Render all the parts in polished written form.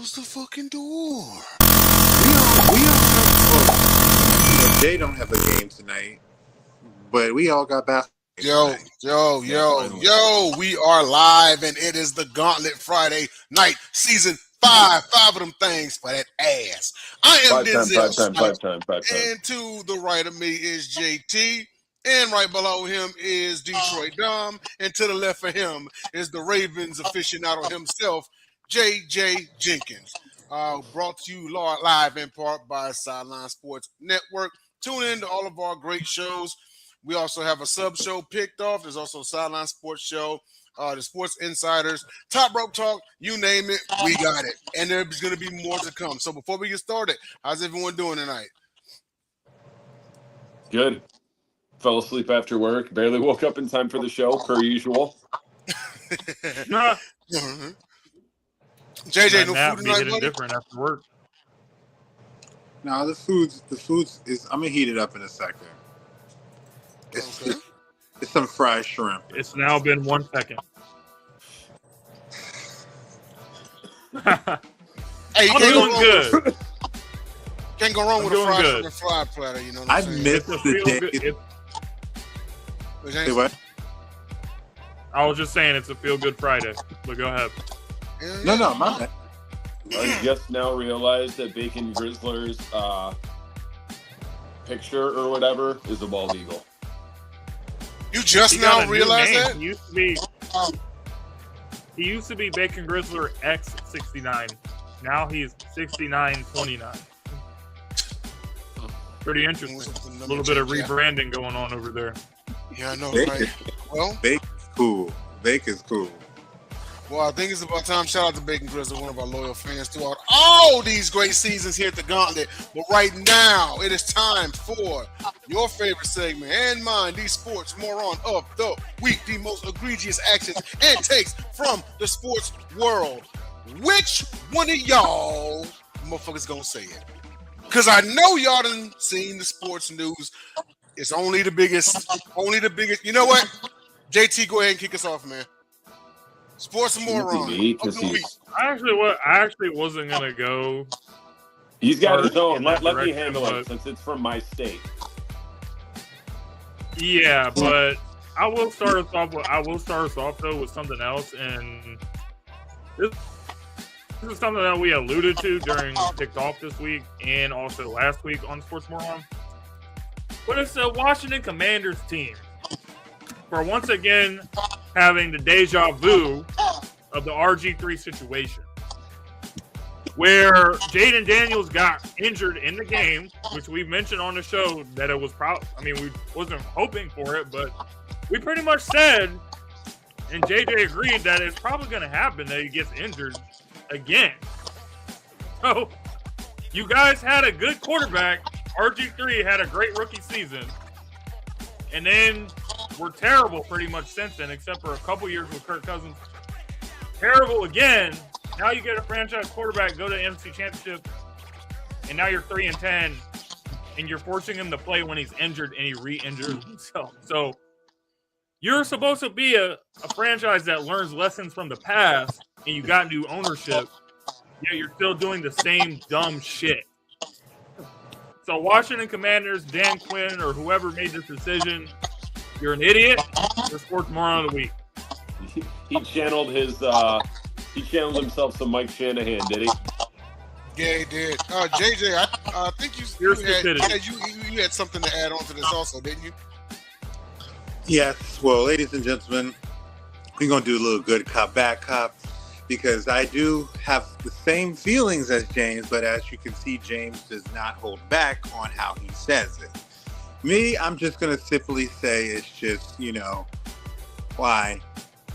Close the fucking door. They don't have a game tonight, but we all got basketball. Yo, we are live, and it is the Gauntlet Friday night, season 5. 5 of them things for that ass. I am Denzel Snipes, and to the right of me is JT, and right below him is Detroit Dom, and to the left of him is the Ravens aficionado himself, JJ Jenkins. Brought to you live in part by Sideline Sports Network. Tune in to all of our great shows. We also have a sub show picked off. There's also a Sideline Sports Show, the Sports Insiders, Top Rope Talk, you name it, we got it. And there's going to be more to come. So before we get started, how's everyone doing tonight? Good. Fell asleep after work. Barely woke up in time for the show, per usual. JJ, no food tonight, buddy? Different after work. No, the foods is. I'm gonna heat it up in a second. It's some fried shrimp. It's now been 1 second. Hey, you I'm doing good. Can't go wrong with a fried shrimp and fried platter. You know what I'm saying? I missed the day. Say what? I was just saying it's a feel-good Friday, but go ahead. No, my bad. I just now realized that Bacon Grizzler's picture or whatever is a bald eagle. You just now realized that? He used to be Bacon Grizzler X69. Now he's 6929. Pretty interesting. A little bit of rebranding going on over there. Yeah, I know, Bacon. right? Well, Bacon's cool. Bacon's cool. Well, I think it's about time. Shout out to Bacon Grizzle, one of our loyal fans throughout all these great seasons here at the Gauntlet. But right now, it is time for your favorite segment and mine, the sports moron of the week, the most egregious actions and takes from the sports world. Which one of y'all motherfuckers gonna say it? Because I know y'all done seen the sports news. It's only the biggest. You know what? JT, go ahead and kick us off, man. Sports moron of the week. I actually wasn't gonna go. He's got his own. Let me handle it since it's from my state. Yeah, but I will start us off though with something else, and this is something that we alluded to during Picked Off this week and also last week on Sports Moron. But it's the Washington Commanders team for once again having the deja vu of the RG3 situation, where Jaden Daniels got injured in the game, which we mentioned on the show that it was we wasn't hoping for it, but we pretty much said, and JJ agreed, that it's probably going to happen that he gets injured again. So you guys had a good quarterback. RG3 had a great rookie season, and then we're terrible pretty much since then, except for a couple years with Kirk Cousins. Terrible again. Now you get a franchise quarterback, go to the NFC Championship, and now you're 3-10, and you're forcing him to play when he's injured, and he re-injures himself. So you're supposed to be a franchise that learns lessons from the past, and you got new ownership, yet you're still doing the same dumb shit. So Washington Commanders, Dan Quinn, or whoever made this decision, you're an idiot. You're sports moron of the week. He channeled himself some Mike Shanahan, did he? Yeah, he did. JJ, I think you had something to add on to this also, didn't you? Yes. Well, ladies and gentlemen, we're gonna do a little good cop, bad cop, because I do have the same feelings as James, but as you can see, James does not hold back on how he says it. Me, I'm just going to simply say it's just, why?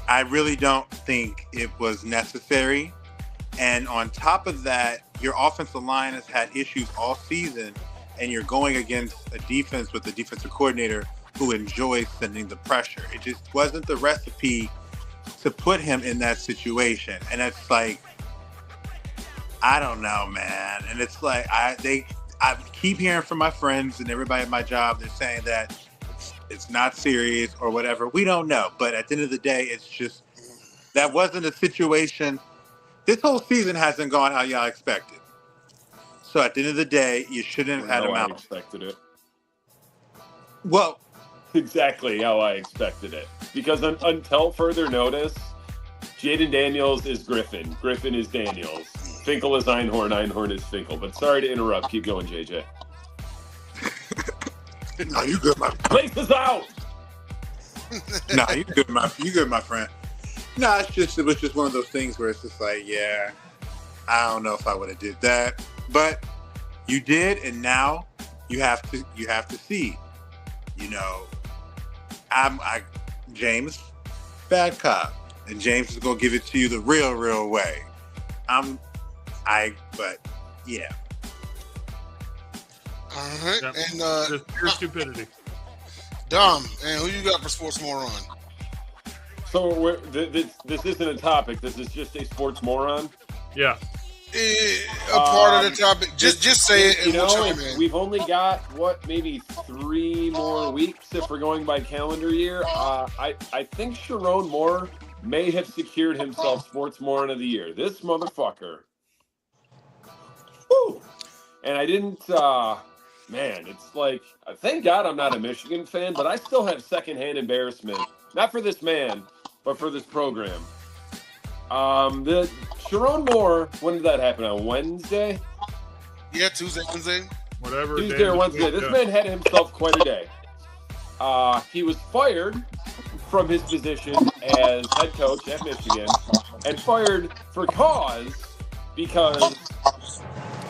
I really don't think it was necessary. And on top of that, your offensive line has had issues all season, and you're going against a defense with a defensive coordinator who enjoys sending the pressure. It just wasn't the recipe to put him in that situation. And it's like, I don't know, man. And it's like, I keep hearing from my friends and everybody at my job, they're saying that it's not serious or whatever. We don't know. But at the end of the day, it's just, that wasn't a situation This whole season hasn't gone how y'all expected. So at the end of the day, you shouldn't have had him out. I expected it. Well, exactly how I expected it. Because until further notice, Jaden Daniels is Griffin. Griffin is Daniels. Finkel is Einhorn. Einhorn is Finkel. But sorry to interrupt. Keep going, JJ. No, you good, my Place is out. Nah, you good, my friend. Nah, it was just one of those things where it's just like, yeah, I don't know if I would have did that, but you did, and now you have to see. You know, James, bad cop, and James is gonna give it to you the real way. But yeah. All right, Yep. and Just pure stupidity. Dom, and who you got for Sports Moron? So this isn't a topic. This is just a sports moron. Yeah. A part of the topic. Just say it. You know, chime in. we've only got maybe 3 more weeks if we're going by calendar year. I think Sharon Moore may have secured himself Sports Moron of the Year. This motherfucker. Woo! And I didn't. Man, it's like, thank God I'm not a Michigan fan, but I still have secondhand embarrassment. Not for this man, but for this program. The Sharon Moore, when did that happen? On Wednesday? Yeah, Tuesday, Wednesday. Whatever. Tuesday or Wednesday. This man had himself quite a day. He was fired from his position as head coach at Michigan, and fired for cause because,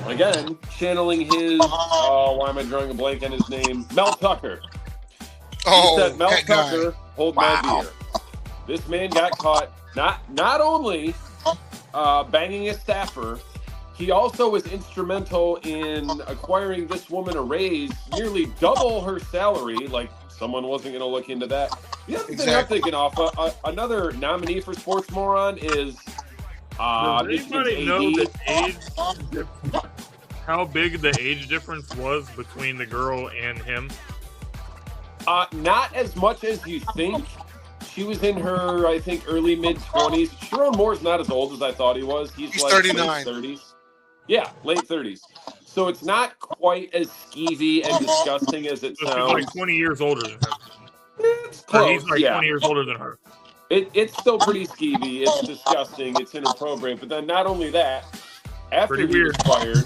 again, channeling his, why am I drawing a blank on his name? Mel Tucker. He said, Mel Tucker, hold my beer. This man got caught not only banging a staffer, he also was instrumental in acquiring this woman a raise, nearly double her salary. Like, someone wasn't going to look into that. The other thing I'm thinking of, another nominee for Sports Moron is does anybody know the age? How big the age difference was between the girl and him? Not as much as you think. She was in her, I think, early mid-20s. Sharon Moore's not as old as I thought he was. He's like 39. late 30s. Yeah, late 30s. So it's not quite as skeevy and disgusting as it So sounds. she's like 20 years older than him. It's close, He's like 20 years older than her. It's still pretty skeevy. It's disgusting. It's inappropriate. But then not only that, after he was fired,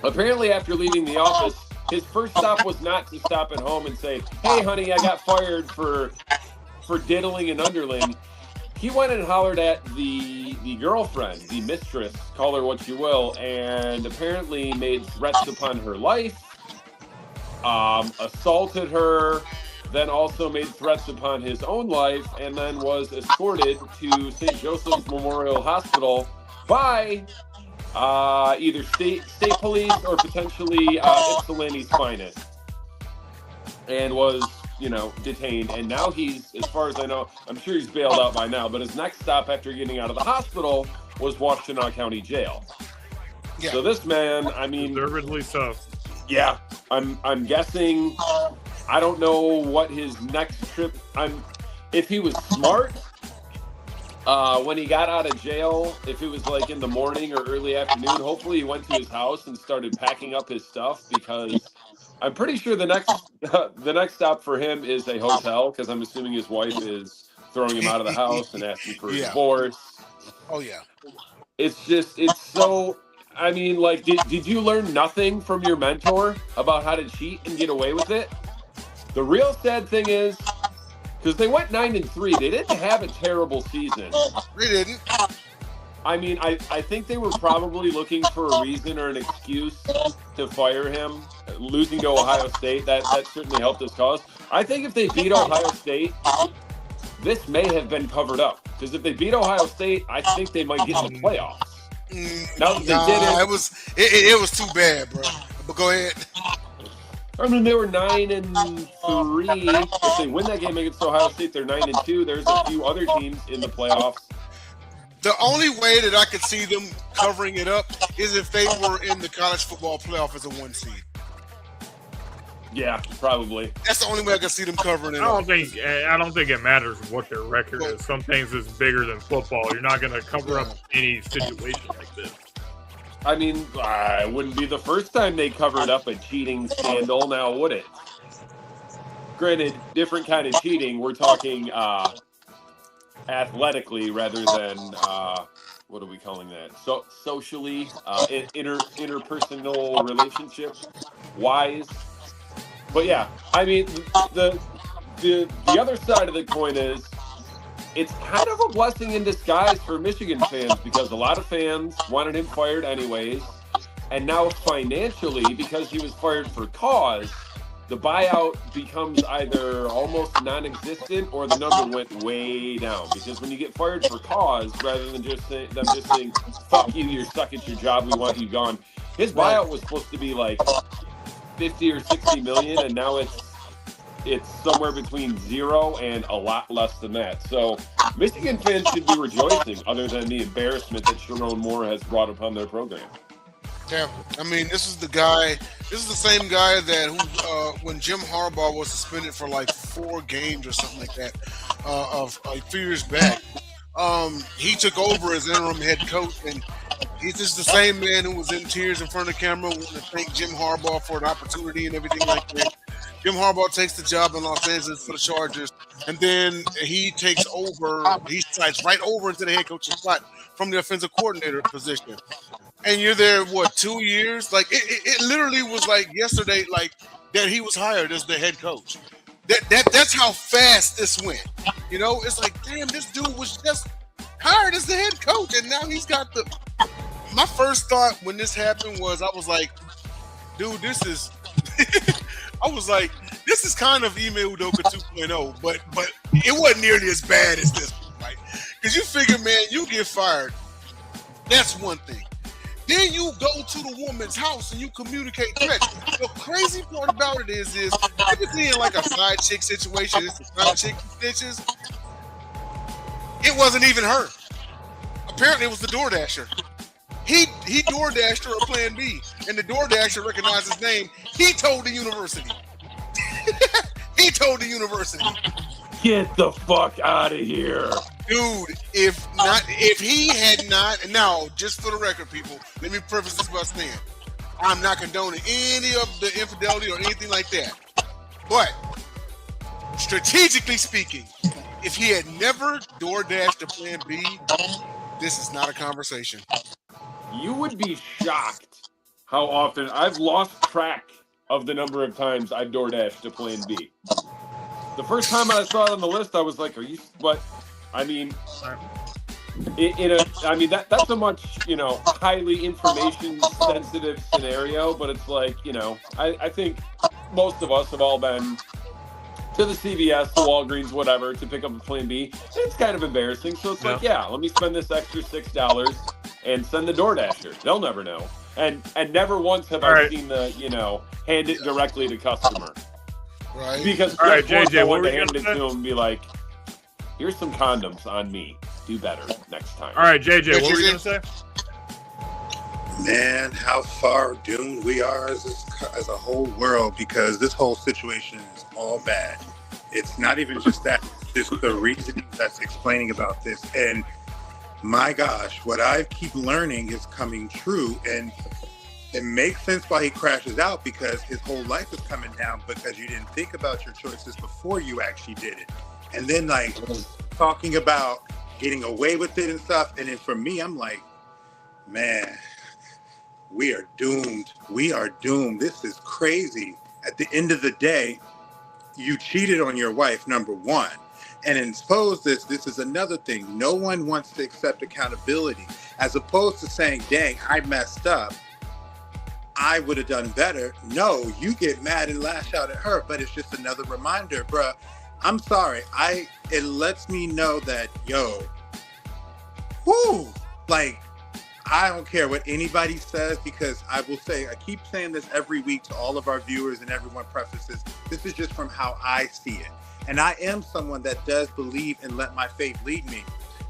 apparently after leaving the office, his first stop was not to stop at home and say, hey, honey, I got fired for diddling an underling. He went and hollered at the girlfriend, the mistress, call her what you will, and apparently made threats upon her life, assaulted her, then also made threats upon his own life, and then was escorted to St. Joseph's Memorial Hospital by either state police or potentially Ypsilanti's finest, and was, detained. And now he's, as far as I know, I'm sure he's bailed out by now, but his next stop after getting out of the hospital was Washtenaw County Jail. Yeah. So this man, I mean, deservedly so. Yeah, I'm guessing. I don't know what his next trip. If he was smart, when he got out of jail, if it was like in the morning or early afternoon, hopefully he went to his house and started packing up his stuff, because I'm pretty sure the next stop for him is a hotel, because I'm assuming his wife is throwing him out of the house and asking for a divorce. Oh yeah. It's so. I mean, like, did you learn nothing from your mentor about how to cheat and get away with it? The real sad thing is, because they went 9-3, they didn't have a terrible season. They didn't. I mean, I think they were probably looking for a reason or an excuse to fire him. Losing to Ohio State, that certainly helped his cause. I think if they beat Ohio State, this may have been covered up. Because if they beat Ohio State, I think they might get in the playoffs. Now that they didn't, it was too bad, bro. But go ahead. I mean, they were 9-3. If they win that game against Ohio State, they're 9-2. There's a few other teams in the playoffs. The only way that I could see them covering it up is if they were in the college football playoff as a 1 seed. Yeah, probably. That's the only way I can see them covering it. I don't think it matters what their record is. Some things is bigger than football. You're not going to cover up any situation like this. I mean, it wouldn't be the first time they covered up a cheating scandal, now would it? Granted, different kind of cheating. We're talking athletically rather than what are we calling that? So socially, interpersonal relationship wise. But yeah, I mean, the other side of the coin is it's kind of a blessing in disguise for Michigan fans because a lot of fans wanted him fired anyways, and now financially, because he was fired for cause, the buyout becomes either almost non-existent or the number went way down. Because when you get fired for cause, rather than just saying, "Fuck you, you're stuck at your job, we want you gone," his buyout was supposed to be like 50 or 60 million, and now it's somewhere between 0 and a lot less than that. So Michigan fans should be rejoicing, other than the embarrassment that Sharon Moore has brought upon their program. Yeah, I mean, this is the same guy that when Jim Harbaugh was suspended for like 4 games or something like that, of a few years back, he took over as interim head coach, and he's just the same man who was in tears in front of the camera wanting to thank Jim Harbaugh for an opportunity and everything like that. Jim Harbaugh takes the job in Los Angeles for the Chargers, and then he takes over. He slides right over into the head coaching spot from the offensive coordinator position. And you're there, 2 years? Like it literally was like yesterday, like that he was hired as the head coach. That's how fast this went. You know, it's like, damn, this dude was just hired as the head coach, and now he's got the. My first thought when this happened was, I was like, dude, this is. I was like, this is kind of Ime Udoka 2.0, but it wasn't nearly as bad as this, right? Because you figure, man, you get fired. That's one thing. Then you go to the woman's house and you communicate threats. The crazy part about it is typically in like a side chick situation, it's the side chick bitches. It wasn't even her. Apparently it was the DoorDasher. He DoorDashed her a plan B, and the DoorDasher recognized his name. He told the university. Get the fuck out of here. Dude, if he had not, now, just for the record, people, let me preface this by saying, I'm not condoning any of the infidelity or anything like that. But, strategically speaking, if he had never DoorDashed a plan B, this is not a conversation. You would be shocked how often I've lost track of the number of times I've DoorDashed to plan B. The first time I saw it on the list, I was like, "Are you?" But I mean, that's a much highly information sensitive scenario. But it's like I think most of us have all been to the CVS, the Walgreens, whatever, to pick up a plan B. It's kind of embarrassing. So it's like, let me spend this extra $6 and send the DoorDasher. They'll never know. And never once have I seen the, hand it directly to customer. Right. Because JJ, I wanted to hand it to him and be like, here's some condoms on me. Do better next time. All right, JJ, what were you going to say? Man, how far doomed we are as a whole world, because this whole situation is all bad. It's not even just that. It's just the reasoning that's explaining about this. And my gosh, what I keep learning is coming true. And it makes sense why he crashes out, because his whole life is coming down because you didn't think about your choices before you actually did it. And then like talking about getting away with it and stuff. And then for me, I'm like, man, we are doomed. We are doomed. This is crazy. At the end of the day, you cheated on your wife, number one. And then suppose this is another thing. No one wants to accept accountability, as opposed to saying, dang, I messed up. I would have done better. No, you get mad and lash out at her, but it's just another reminder, bruh. I'm sorry. It lets me know that, like, I don't care what anybody says, because I will say, I keep saying this every week to all of our viewers, and everyone prefaces, this is just from how I see it. And I am someone that does believe and let my faith lead me.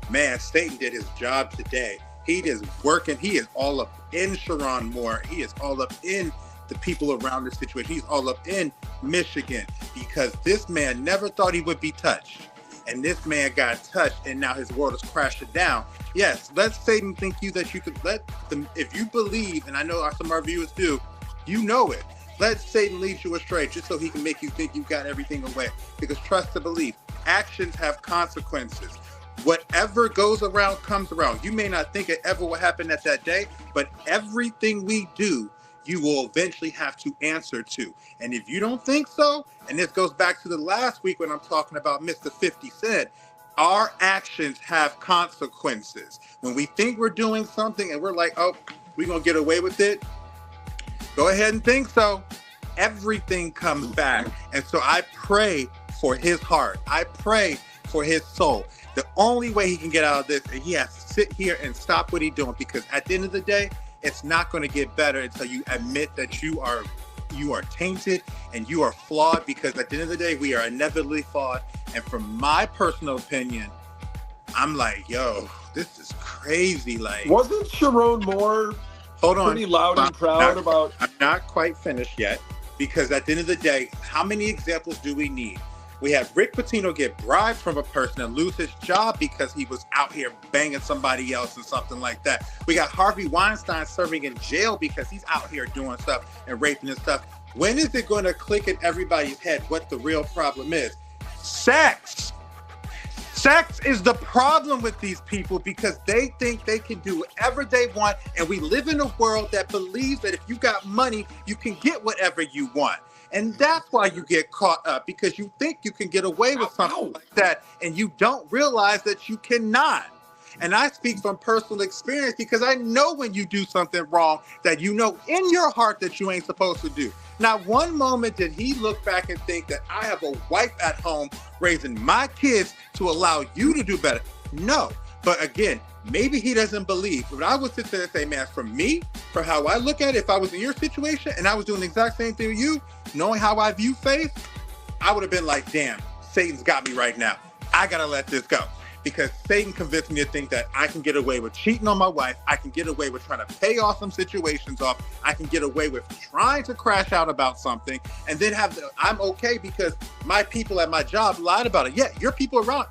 Man, Satan did his job today. He is working. He is all up in Sharon Moore. He is all up in the people around the situation. He's all up in Michigan because this man never thought he would be touched. And this man got touched, and now his world is crashing down. Yes, let Satan think that you could let them, if you believe, and I know some of our viewers do, you know it. Let Satan lead you astray just so he can make you think you got everything away. Because trust to believe, actions have consequences. Whatever goes around comes around. You may not think it ever will happen at that day, but everything we do, you will eventually have to answer to. And if you don't think so, and this goes back to the last week when I'm talking about Mr. 50 Cent, our actions have consequences. When we think we're doing something and we're like, oh, we're going to get away with it, go ahead and think so. Everything comes back. And so I pray for his heart. I pray for his soul. The only way he can get out of this is he has to sit here and stop what he's doing, because at the end of the day, it's not going to get better until you admit that you are tainted and you are flawed, because at the end of the day, we are inevitably flawed. And from my personal opinion, I'm like, yo, this is crazy. Like, wasn't Sharon Moore pretty loud and proud about? I'm not quite finished yet, because at the end of the day, how many examples do we need? We had Rick Pitino get bribed from a person and lose his job because he was out here banging somebody else and something like that. We got Harvey Weinstein serving in jail because he's out here doing stuff and raping and stuff. When is it going to click in everybody's head what the real problem is? Sex. Sex is the problem with these people, because they think they can do whatever they want. And we live in a world that believes that if you got money, you can get whatever you want. And that's why you get caught up, because you think you can get away with something like that, and you don't realize that you cannot. And I speak from personal experience, because I know when you do something wrong that you know in your heart that you ain't supposed to do. Not one moment did he look back and think that I have a wife at home raising my kids to allow you to do better. No. But again, maybe he doesn't believe. But I would sit there and say, man, for me, for how I look at it, if I was in your situation and I was doing the exact same thing with you, knowing how I view faith, I would have been like, damn, Satan's got me right now. I got to let this go. Because Satan convinced me to think that I can get away with cheating on my wife. I can get away with trying to pay off some situations off. I can get away with trying to crash out about something and then I'm okay because my people at my job lied about it. Yeah, your people around.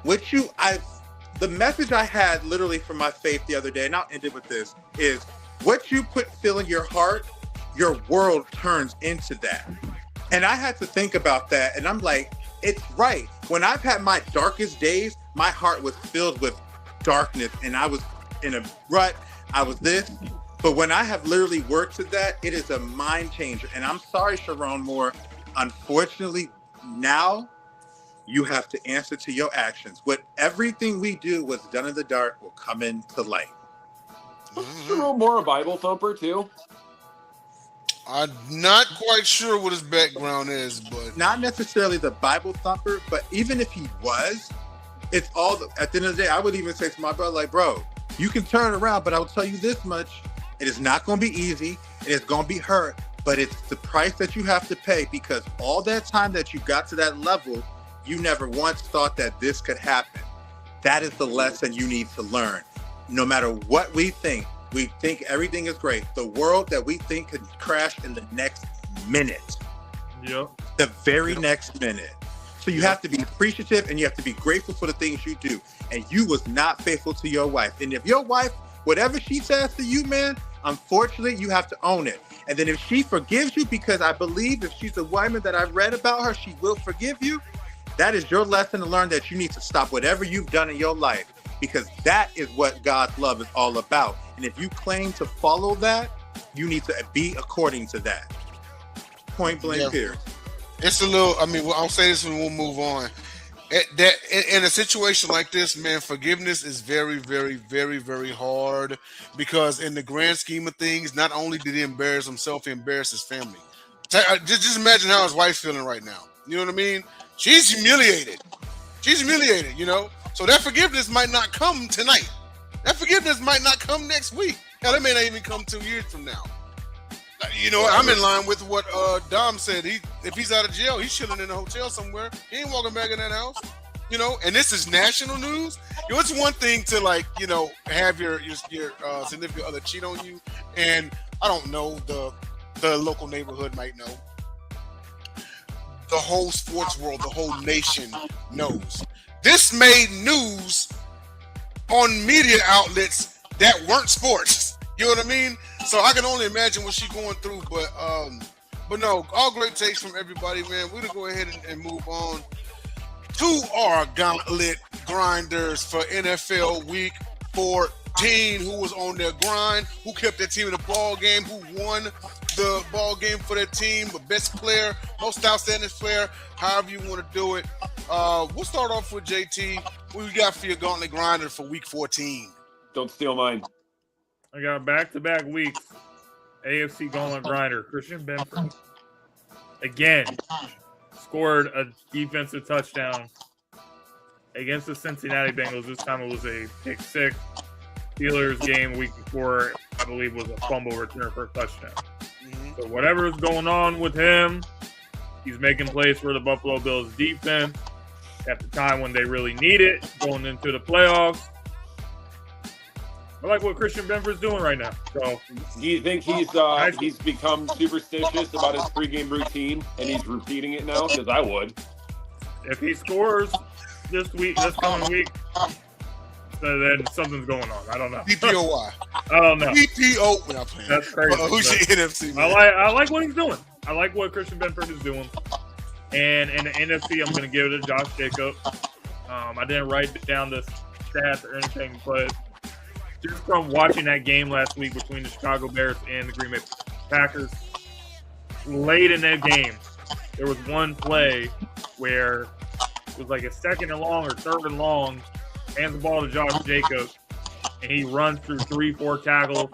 The message I had literally from my faith the other day, and I'll end it with this, is what you feel in your heart, your world turns into that. And I had to think about that, and I'm like, it's right. When I've had my darkest days, my heart was filled with darkness, and I was in a rut. I was this. But when I have literally worked to that, it is a mind changer. And I'm sorry, Sharon Moore. Unfortunately, now you have to answer to your actions. What everything we do was done in the dark will come into light. Sharon Moore a Bible thumper too? I'm not quite sure what his background is, but not necessarily the Bible thumper, but even if he was, it's all at the end of the day, I would even say to my brother, like, bro, you can turn around, but I will tell you this much. It is not going to be easy. It is going to be hurt, but it's the price that you have to pay, because all that time that you got to that level, you never once thought that this could happen. That is the lesson you need to learn. No matter what we think everything is great. The world that we think could crash in the next minute. Yep. The very next minute. So you have to be appreciative and you have to be grateful for the things you do. And you was not faithful to your wife. And if your wife, whatever she says to you, man, unfortunately, you have to own it. And then if she forgives you, because I believe if she's a woman that I've read about her, she will forgive you. That is your lesson to learn, that you need to stop whatever you've done in your life, because that is what God's love is all about. And if you claim to follow that, you need to be according to that. Point blank period. It's a little, I'll say this and we'll move on. In a situation like this, man, forgiveness is very, very, very, very hard, because in the grand scheme of things, not only did he embarrass himself, he embarrassed his family. Just imagine how his wife's feeling right now. You know what I mean? She's humiliated, you know? So that forgiveness might not come tonight. That forgiveness might not come next week. Hell, it may not even come 2 years from now. You know, I'm in line with what Dom said. If he's out of jail, he's chilling in a hotel somewhere. He ain't walking back in that house. You know, and this is national news. You know, it's one thing to, like, you know, have your significant other cheat on you, and I don't know, the local neighborhood might know. The whole sports world, the whole nation knows. This made news on media outlets that weren't sports. You know what I mean? So I can only imagine what she's going through. But no, all great takes from everybody, man. We're going to go ahead and move on to our Gauntlet grinders for NFL Week 14. Who was on their grind? Who kept their team in the ball game? Who won the ball game for their team? The best player, most outstanding player, however you want to do it. We'll start off with JT. What we got for your Gauntlet grinder for Week 14? Don't steal mine. I got back-to-back weeks. AFC Gauntlet grinder, Christian Benford. Again, scored a defensive touchdown against the Cincinnati Bengals. This time it was a pick six. Steelers game a week before, I believe, was a fumble return for a touchdown. Mm-hmm. So whatever is going on with him, he's making plays for the Buffalo Bills defense at the time when they really need it, going into the playoffs. I like what Christian Benford's doing right now. So, do you think he's become superstitious about his pregame routine and he's repeating it now? Because I would. If he scores this coming week, then something's going on. I don't know. DPOY. I don't know. DPO. We're not playing. That's crazy. Who's your NFC? Man? I like what he's doing. I like what Christian Benford is doing. And in the NFC, I'm going to give it to Josh Jacobs. I didn't write down the stats or anything, but just from watching that game last week between the Chicago Bears and the Green Bay Packers, late in that game, there was one play where it was like a second and long or third and long, hands the ball to Josh Jacobs, and he runs through 3-4 tackles,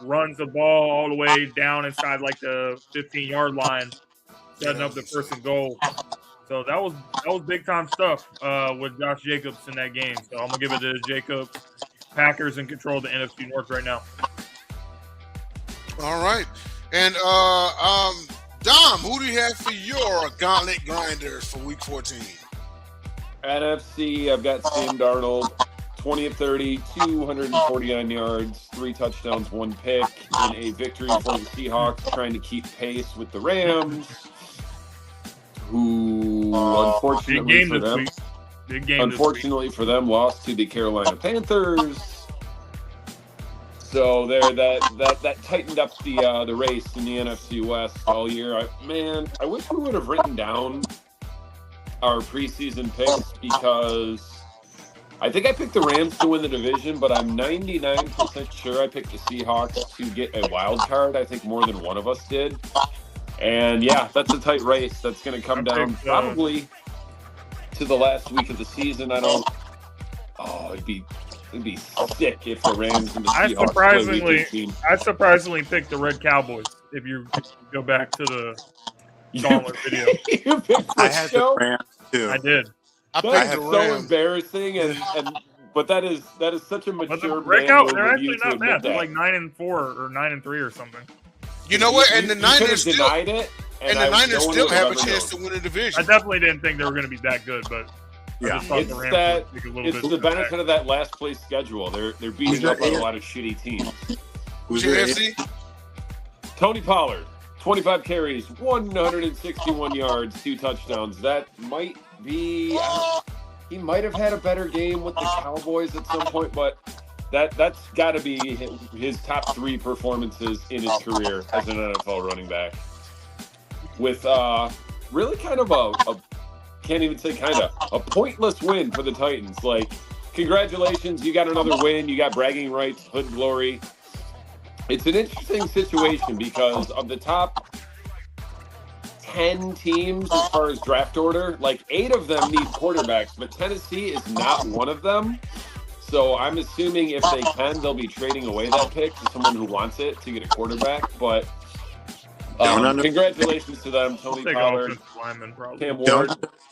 runs the ball all the way down inside like the 15-yard line, setting up the first and goal. So that was big time stuff with Josh Jacobs in that game. So I'm gonna give it to Jacobs. Packers in control of the NFC North right now. All right. And Dom, who do you have for your Gauntlet grinders for Week 14? NFC, I've got Sam Darnold, 20 of 30, 249 yards, 3 touchdowns, 1 pick in a victory for the Seahawks, trying to keep pace with the Rams, who unfortunately for them, unfortunately for them, lost to the Carolina Panthers. So there, that tightened up the race in the NFC West all year. I wish we would have written down our preseason picks because I think I picked the Rams to win the division, but I'm 99% sure I picked the Seahawks to get a wild card. I think more than one of us did. And yeah, that's a tight race. That's going to come down probably to the last week of the season. It'd be sick if the Rams and the Seahawks play. I surprisingly picked the Red Cowboys. If you go back to the Gauntlet video, I had the Rams too. I did. That's so embarrassing, but that is such a mature. The Red Cowboys, they're actually not bad. They're like 9-4 or 9-3 or something. You know what? And the Niners still denied it. And the Niners still have a chance to win a division. I definitely didn't think they were going to be that good, but yeah, it's the benefit of that last place schedule. They're beating up on a lot of shitty teams. Who's your AFC? Tony Pollard, 25 carries, 161 yards, 2 touchdowns. That might be. He might have had a better game with the Cowboys at some point, but that's got to be his top 3 performances in his career as an NFL running back. With really kind of a can't even say kind of a pointless win for the Titans. Like, congratulations, you got another win. You got bragging rights, hood glory. It's an interesting situation because of the top 10 teams as far as draft order, like 8 of them need quarterbacks, but Tennessee is not one of them. So I'm assuming if they can, they'll be trading away that pick to someone who wants it to get a quarterback. But congratulations to them, Tony Pollard.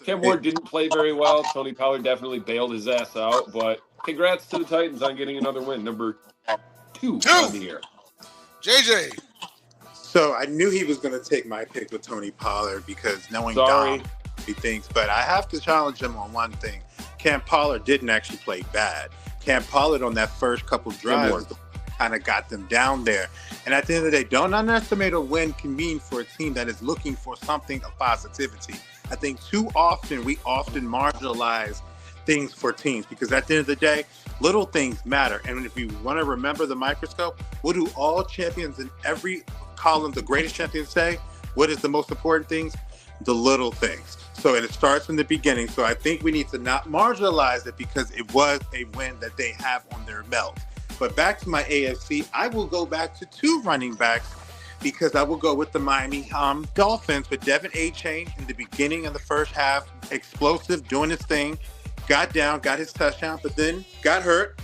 Cam Ward didn't play very well. Tony Pollard definitely bailed his ass out. But congrats to the Titans on getting another win, number 2 on the year. JJ. So I knew he was going to take my pick with Tony Pollard because knowing Dom, he thinks. But I have to challenge him on one thing. Cam Pollard didn't actually play bad. Cam Pollard on that first couple drives kind of got them down there. And at the end of the day, don't underestimate a win can mean for a team that is looking for something of positivity. I think too often we marginalize things for teams because at the end of the day, little things matter. And if you want to remember the microscope, what do all champions in every column, the greatest champions, say? What is the most important things? The little things. So it starts from the beginning. So I think we need to not marginalize it because it was a win that they have on their belt. But back to my AFC, I will go back to 2 running backs because I will go with the Miami Dolphins with Devin A-Chain in the beginning of the first half, explosive, doing his thing, got down, got his touchdown, but then got hurt.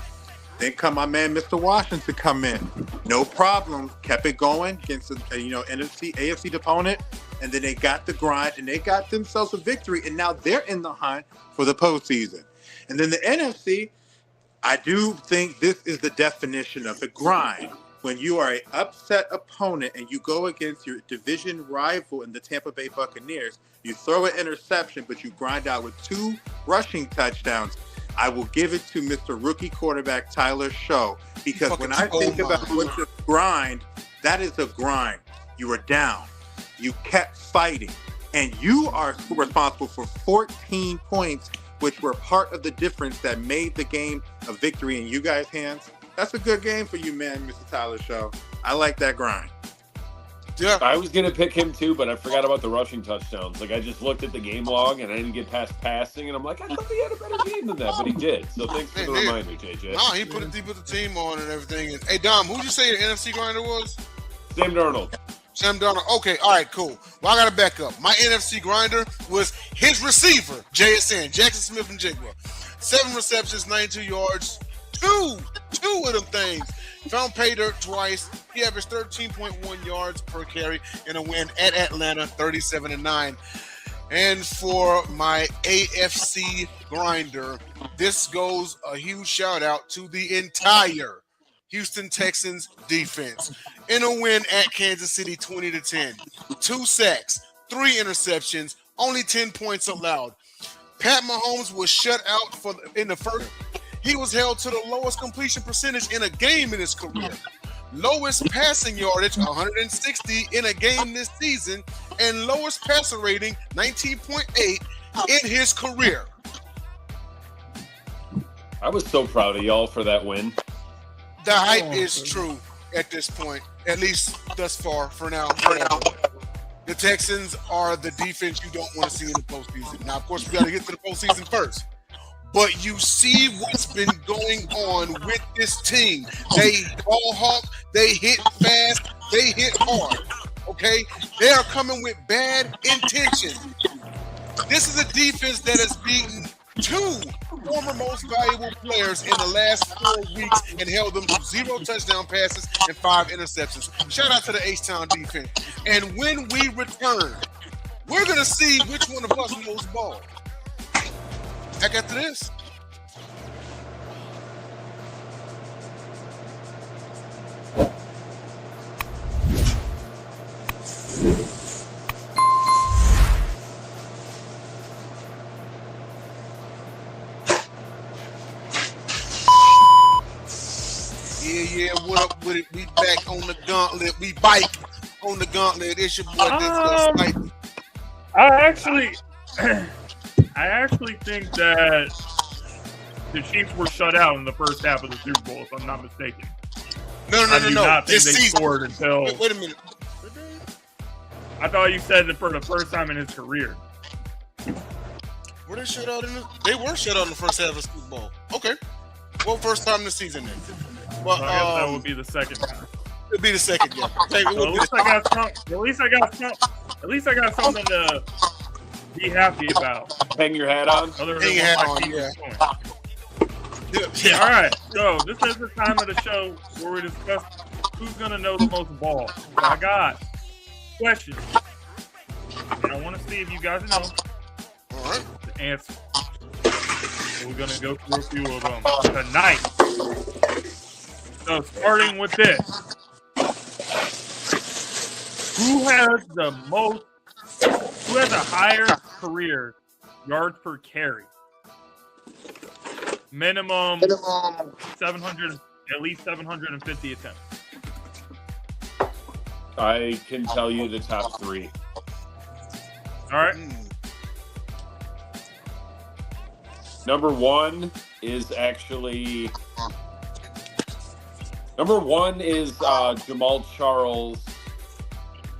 Then come my man, Mr. Washington, come in. No problem. Kept it going against AFC opponent. And then they got the grind and they got themselves a victory. And now they're in the hunt for the postseason. And then the NFC, I do think this is the definition of the grind. When you are an upset opponent and you go against your division rival in the Tampa Bay Buccaneers, you throw an interception, but you grind out with 2 rushing touchdowns. I will give it to Mr. Rookie quarterback Tyler Show because when I think about what's the grind, that is a grind. You were down. You kept fighting, and you are responsible for 14 points, which were part of the difference that made the game a victory in you guys' hands. That's a good game for you, man, Mr. Tyler Show. I like that grind. Yeah, I was gonna pick him too, but I forgot about the rushing touchdowns. Like I just looked at the game log and I didn't get past passing, and I'm like, I thought he had a better game than that, but he did. So thanks for the reminder, JJ. No, he put the team on and everything. And, hey, Dom, who'd you say the NFC grinder was? Sam Darnold. Sam Darnold. Okay, all right, cool. Well, I got to back up. My NFC grinder was his receiver, JSN, Jackson Smith-Njigba. 7 receptions, 92 yards, two of them things. Found pay dirt twice. He averaged 13.1 yards per carry in a win at Atlanta, 37-9. And for my AFC grinder, this goes a huge shout out to the entire Houston Texans defense in a win at Kansas City, 20-10. 2 sacks, 3 interceptions, only 10 points allowed. Pat Mahomes was shut out in the first. He was held to the lowest completion percentage in a game in his career. Lowest passing yardage, 160 in a game this season, and lowest passer rating, 19.8 in his career. I was so proud of y'all for that win. The hype is true at this point, at least thus far, for now. The Texans are the defense you don't want to see in the postseason. Now, of course, we got to get to the postseason first. But you see what's been going on with this team. They ball hawk, they hit fast, they hit hard. Okay? They are coming with bad intentions. This is a defense that has beaten 2 former most valuable players in the last 4 weeks and held them to 0 touchdown passes and 5 interceptions. Shout out to the H-Town defense. And when we return, we're going to see which one of us knows ball. Back after this. Yeah, what up with it? We back on the Gauntlet. We bike on the Gauntlet. It's your boy Denzel Snipes. I actually think that the Chiefs were shut out in the first half of the Super Bowl, if I'm not mistaken. No. I do not think they scored until. Wait a minute. I thought you said that for the first time in his career. Were they shut out they were shut out in the first half of the Super Bowl. Okay. Well, first time in the season then. Well, I guess that would be the second time. It'll be the second, yeah. At least I got something to be happy about. Hang your hat on. Hang your hat on, yeah. All right, so this is the time of the show where we discuss who's going to know the most ball. So I got questions, and I want to see if you guys know the answer. So we're going to go through a few of them tonight. So starting with this, who has a higher career yards per carry? Minimum 700 at least 750 attempts. I can tell you the top 3. All right. Number 1 is actually Jamal Charles.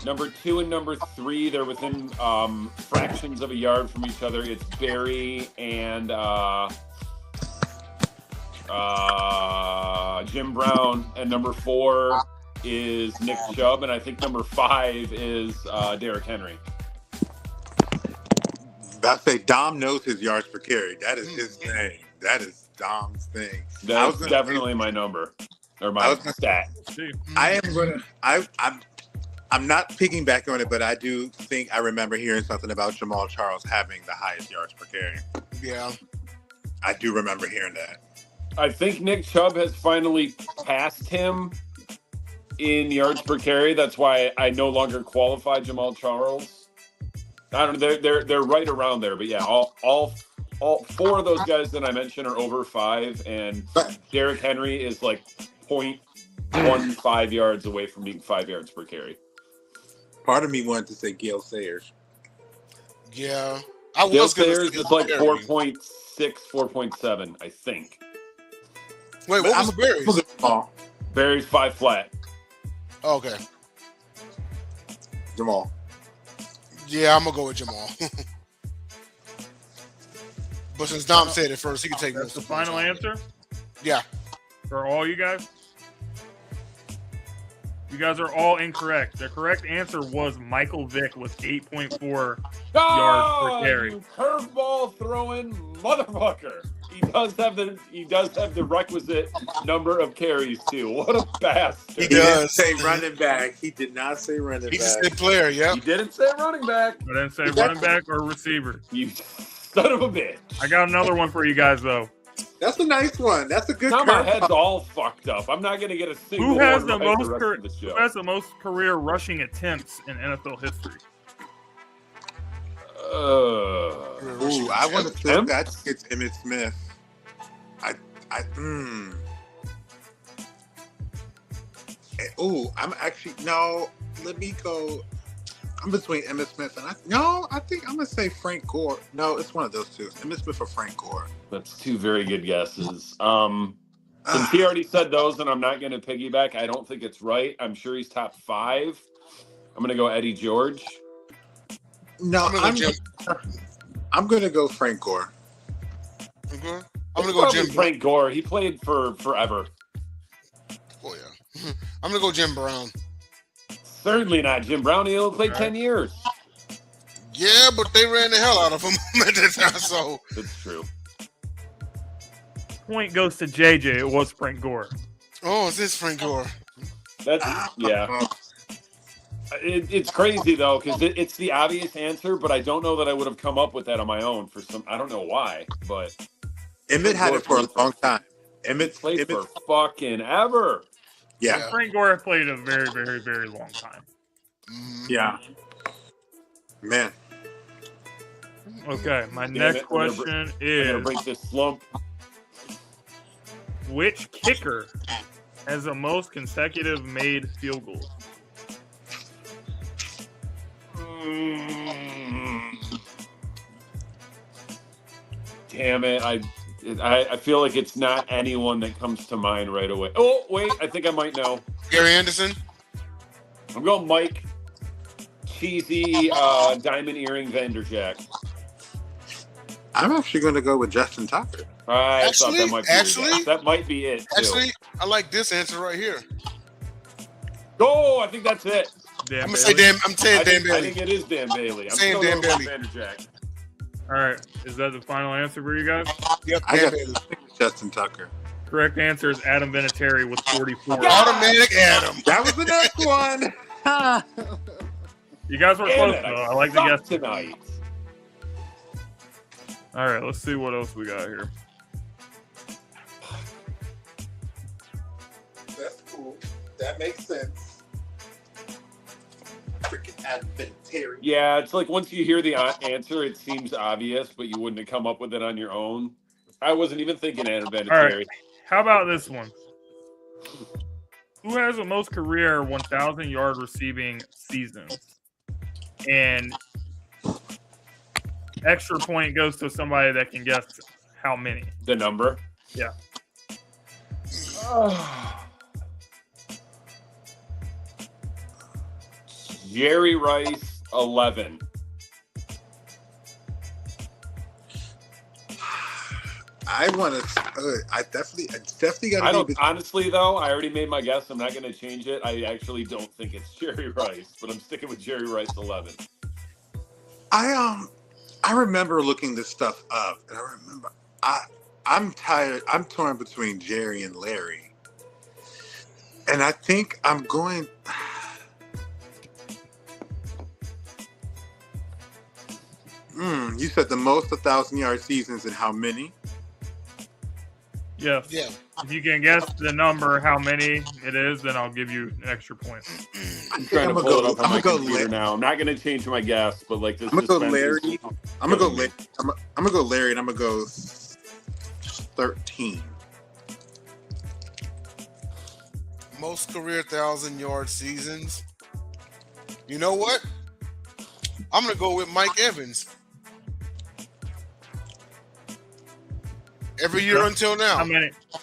Number 2 and number 3, they're within fractions of a yard from each other. It's Barry and Jim Brown. And number 4 is Nick Chubb. And I think number 5 is Derrick Henry. About to say, Dom knows his yards per carry. That is his thing. That is Dom's thing. That's definitely my number or my stat. I'm not piggybacking on it, but I do think I remember hearing something about Jamal Charles having the highest yards per carry. Yeah. I do remember hearing that. I think Nick Chubb has finally passed him in yards per carry. That's why I no longer qualify Jamal Charles. I don't know. They're right around there, but yeah, all 4 of those guys that I mentioned are over 5, and Derrick Henry is like 0.15 yards away from being 5 yards per carry. Part of me wanted to say Gale Sayers. Yeah. Gale Sayers is like 4.6, 4.7, I think. Wait, what was Barry's? Barry's 5 flat. Oh, okay. Jamal. Yeah, I'm going to go with Jamal. But since Dom said it first, he can take That's the final answer? Yeah. For all you guys? You guys are all incorrect. The correct answer was Michael Vick with 8.4 yards per carry. You curveball throwing motherfucker. He does have the requisite number of carries too. What a bastard. He didn't say running back. He did not say running back. He just said player, yeah. He didn't say running back. I didn't say running back or receiver. You son of a bitch. I got another one for you guys though. That's a nice one. That's a good Now my head's all fucked up. I'm not going to get a single Who has one the right most the rest of the show. Who has the most career rushing attempts in NFL history? I want to say that it's Emmitt Smith. I'm actually no. Let me go. I'm between Emmitt Smith and I think I'm gonna say Frank Gore. No, it's one of those two. Emmitt Smith or Frank Gore. That's 2 very good guesses. Since he already said those, and I'm not going to piggyback, I don't think it's right. I'm sure he's top 5. I'm going to go Eddie George. No, I'm going to go Frank Gore. Mm-hmm. I'm going to go Jim Frank Gore. He played for forever. Oh yeah. I'm going to go Jim Brown. Certainly not Jim Brown. He only played 10 years. Yeah, but they ran the hell out of him at that time, so. It's true. Point goes to JJ. It was Frank Gore. Oh, is this Frank Gore? That's, yeah. It's crazy, though, because it's the obvious answer, but I don't know that I would have come up with that on my own for some. I don't know why, but. Emmett had it for a long time. Emmett played for fucking ever. Yeah. Frank Gore played a very, very, very long time. Yeah. Man. Okay, my next question is: I'm gonna break this slump. Which kicker has the most consecutive made field goals? Damn it! I feel like it's not anyone that comes to mind right away. Oh wait, I think I might know. Gary Anderson. I'm going Mike Cheesy Diamond Earring Vanderjack. I'm actually going to go with Justin Tucker. I thought that might be that might be it. Too. Actually, I like this answer right here. Oh, I think that's it. I'm saying Dan Bailey. I think it is Dan Bailey. I'm saying Dan Bailey. Vanderjack. All right, is that the final answer for you guys? Yep, I got Justin Tucker. Correct answer is Adam Vinatieri with 44. Automatic Adam. That was the next one. You guys were close though. I like the guess tonight. All right, let's see what else we got here. That's cool. That makes sense. Freaking Adam Vinatieri. Yeah, it's like once you hear the answer, it seems obvious, but you wouldn't have come up with it on your own. I wasn't even thinking Adam Vinatieri. All right. How about this one? Who has the most career 1,000-yard receiving seasons? And extra point goes to somebody that can guess how many. The number? Yeah. Jerry Rice, 11. I want to. I definitely got to. Honestly, though, I already made my guess. I'm not going to change it. I actually don't think it's Jerry Rice, but I'm sticking with Jerry Rice, 11. I remember looking this stuff up, and I remember I'm tired. I'm torn between Jerry and Larry, and I think I'm going. You said the most 1,000-yard seasons and how many? Yes. Yeah. If you can guess the number, how many it is, then I'll give you an extra point. I'm trying to pull it up on my computer now. I'm not going to change my guess, but like this. I'm gonna go Larry. I'm gonna go Larry. I'm gonna go Larry, and I'm gonna go 13. Most career 1,000-yard seasons. You know what? I'm gonna go with Mike Evans. Every year until now.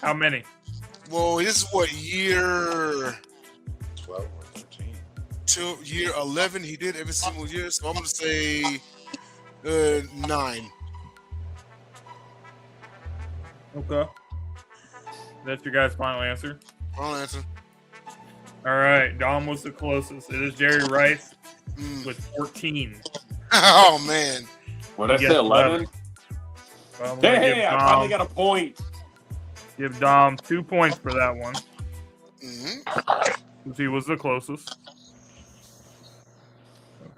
How many? Well, this is what year 12 or 13. till year 11. He did every single year, so I'm gonna say 9. Okay. That's your guys' final answer? Wrong answer. All right. Dom was the closest. It is Jerry Rice with 14. Oh, man. What did I say, 11? Well, Hey, I finally got a point. Give Dom 2 points for that one. Mm-hmm. Because he was the closest.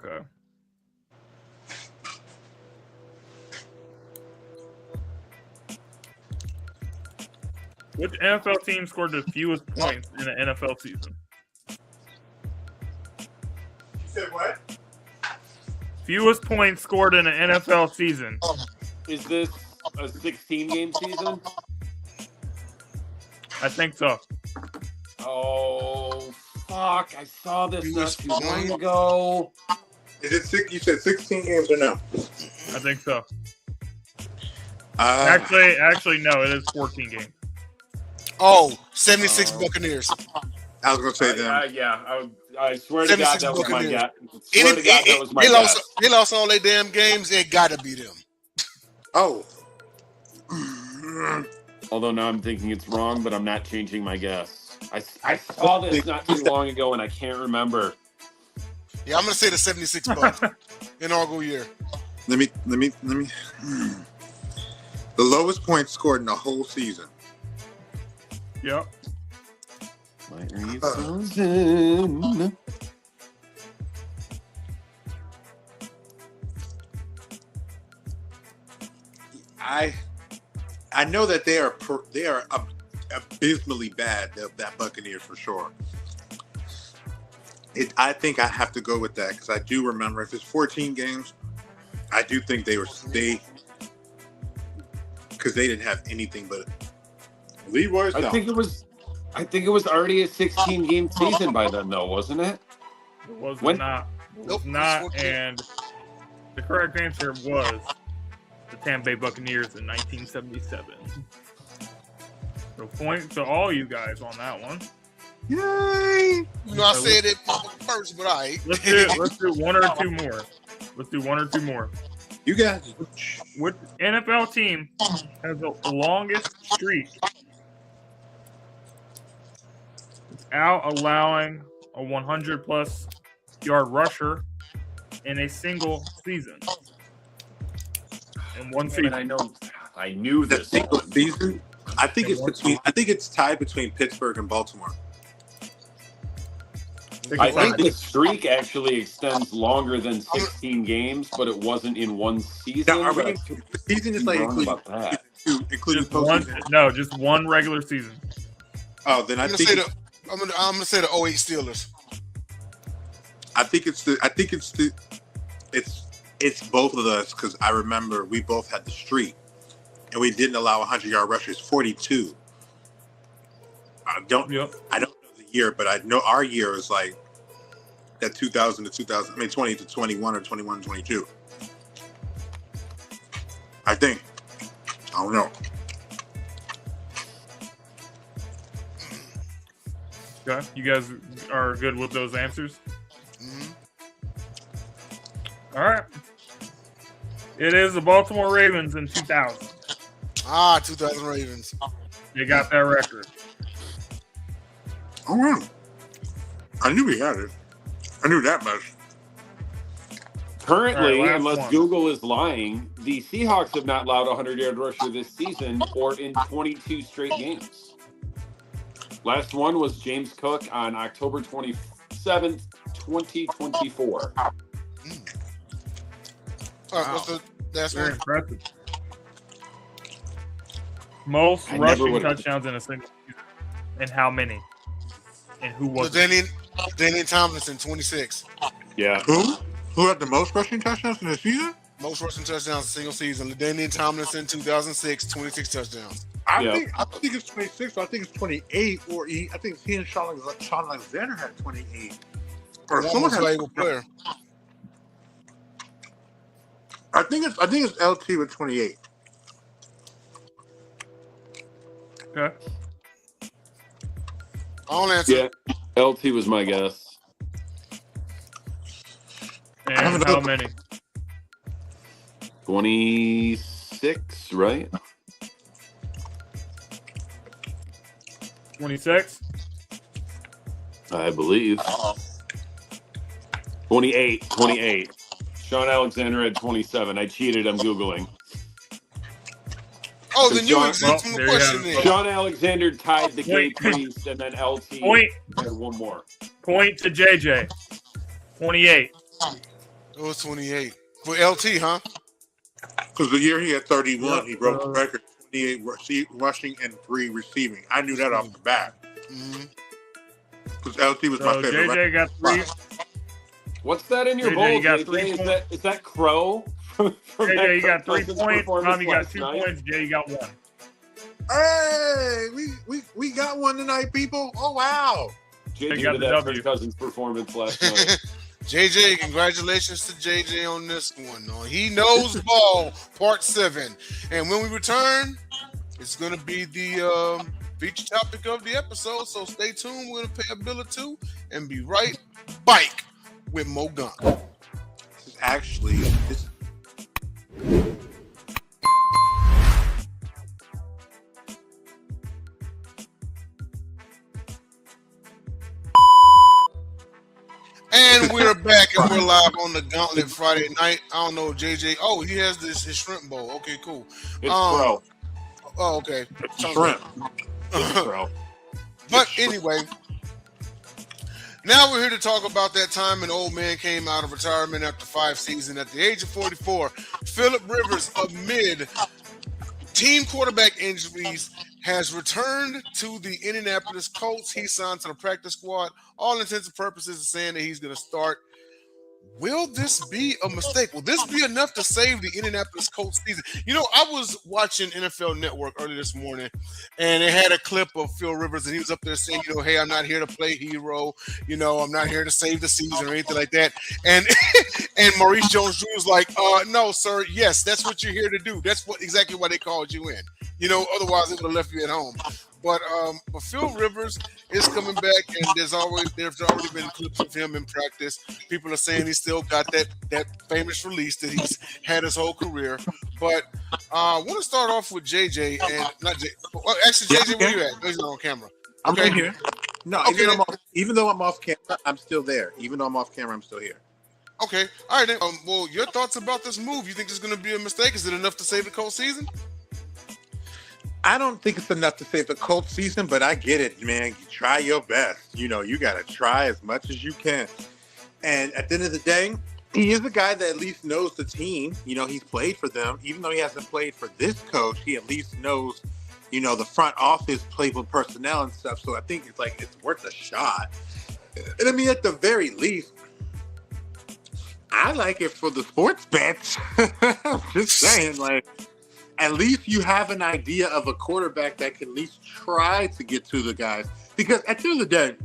Okay. Which NFL team scored the fewest points in an NFL season? You said what? Fewest points scored in an NFL season. Is this a 16-game season? I think so. Oh, fuck. I saw this not too long ago. Is it six? You said 16 games or no? I think so. Actually, no. It is 14 games. Oh, 76 Buccaneers. I was going to say them. Yeah, I swear to God that was my guess. They lost all their damn games. It got to be them. Oh. Although now I'm thinking it's wrong, but I'm not changing my guess. I saw this not too long ago, and I can't remember. Yeah, I'm going to say the 76 Bucks. Inaugural year. Let me. The lowest points scored in the whole season. Yep. I know that they are abysmally bad. That Buccaneers for sure. I think I have to go with that because I do remember if it's 14 games, I do think because they didn't have anything but Leroy's. I think it was already a 16-game season by then, though, wasn't it? It was not. It was not, and the correct answer was the Tampa Bay Buccaneers in 1977. So point to all you guys on that one. Yay! You know, I said it first, but I. Let's do one or two more. Let's do one or two more. You guys. Which NFL team has the longest streak without allowing a 100-plus yard rusher in a single season? In one season. I knew The this. single season. I think it's tied between Pittsburgh and Baltimore. I think the streak actually extends longer than 16 games, but it wasn't in one season. Now, the season is like including postseason. No, just one regular season. Oh, then I'm gonna say the 08 Steelers. It's both of us because I remember we both had the streak and we didn't allow 100-yard rushers. 42. I don't know the year, but I know our year is like that 2000 to 2000. I mean 20 to 21 or 21 to 22. I think. I don't know. Okay, you guys are good with those answers? Mm-hmm. All right. It is the Baltimore Ravens in 2000. 2000 Ravens. They got that record. Oh, wow. I knew we had it. I knew that much. Currently, All right, unless one. Google is lying, the Seahawks have not allowed a 100-yard rusher this season or in 22 straight games. Last one was James Cook on October 27th, 2024. All right, what's the last Very one? impressive. Most I never rushing would've- touchdowns in a single season. And how many? And who was it? LaDainian Tomlinson, 26. Yeah. Who had the most rushing touchdowns in the season? Most rushing touchdowns in a single season. LaDainian Tomlinson, 2006, 26 touchdowns. I think it's 26. I think it's 28. I think he and Sean Alexander had 28. Or One someone most had. valuable player. I think it's LT with 28. Okay. I'll answer. Yeah. LT was my guess. And how many? 26, right? 26? I believe. 28. Sean Alexander had 27. I cheated. I'm Googling. Oh, then you Sean- exempt from the there you question have it. then. Sean Alexander tied the gay Point. priest, and then LT Point. had one more. Point to JJ. 28. It was 28. For LT, huh? Because the year he had 31, he broke the Uh, record. 28 rushing and 3 receiving. I knew that off the bat. Mm-hmm. Because LT was my So favorite. JJ got 3. What's that in your JJ, bowl, you got JJ? 3 Is points. that Crow? From JJ, you got 3 Cousins' points. performance Tom, you got last 2 night? points. Jay, you got 1. Hey, we got one tonight, people. Oh wow. JJ got did the that W. Kirk Cousins performance last night. JJ, congratulations to JJ on this one. He knows ball, part 7. And when we return, it's going to be the feature topic of the episode. So stay tuned. We're going to pay a bill or two and be right back with Mo Gun. This is actually And we're back and we're live on the Gauntlet Friday night. I don't know, JJ. Oh, he has his shrimp bowl. Okay, cool. It's Crow. Oh, okay. shrimp. It's Crow. But anyway, now we're here to talk about that time an old man came out of retirement after 5 seasons. At the age of 44, Phillip Rivers, amid team quarterback injuries, has returned to the Indianapolis Colts. He signed to the practice squad. All intents and purposes is saying that he's going to start. Will this be a mistake? Will this be enough to save the Indianapolis Colts season? You know, I was watching NFL Network early this morning, and it had a clip of Phil Rivers, and he was up there saying, you know, hey, I'm not here to play hero. You know, I'm not here to save the season or anything like that. And and Maurice Jones-Drew was like, no, sir, yes, that's what you're here to do. That's exactly why they called you in. You know, otherwise they would have left you at home. But Phil Rivers is coming back, and there's already been clips of him in practice. People are saying he's still got that famous release that he's had his whole career. But I want to start off with JJ and not J. Well, actually, JJ, where you at? He's not on camera. I'm Okay. right here. No, Okay. even though I'm off camera, I'm still there. Even though I'm off camera, I'm still here. Okay, all right. Then, well, your thoughts about this move? You think it's going to be a mistake? Is it enough to save the Colts season? I don't think it's enough to save the Colts season, but I get it, man. You try your best. You know, you got to try as much as you can. And at the end of the day, he is a guy that at least knows the team. You know, he's played for them. Even though he hasn't played for this coach, he at least knows, you know, the front office played with personnel and stuff. So I think it's worth a shot. And I mean, at the very least, I like it for the sports bets. I'm just saying, like, at least you have an idea of a quarterback that can at least try to get to the guys. Because at the end of the day,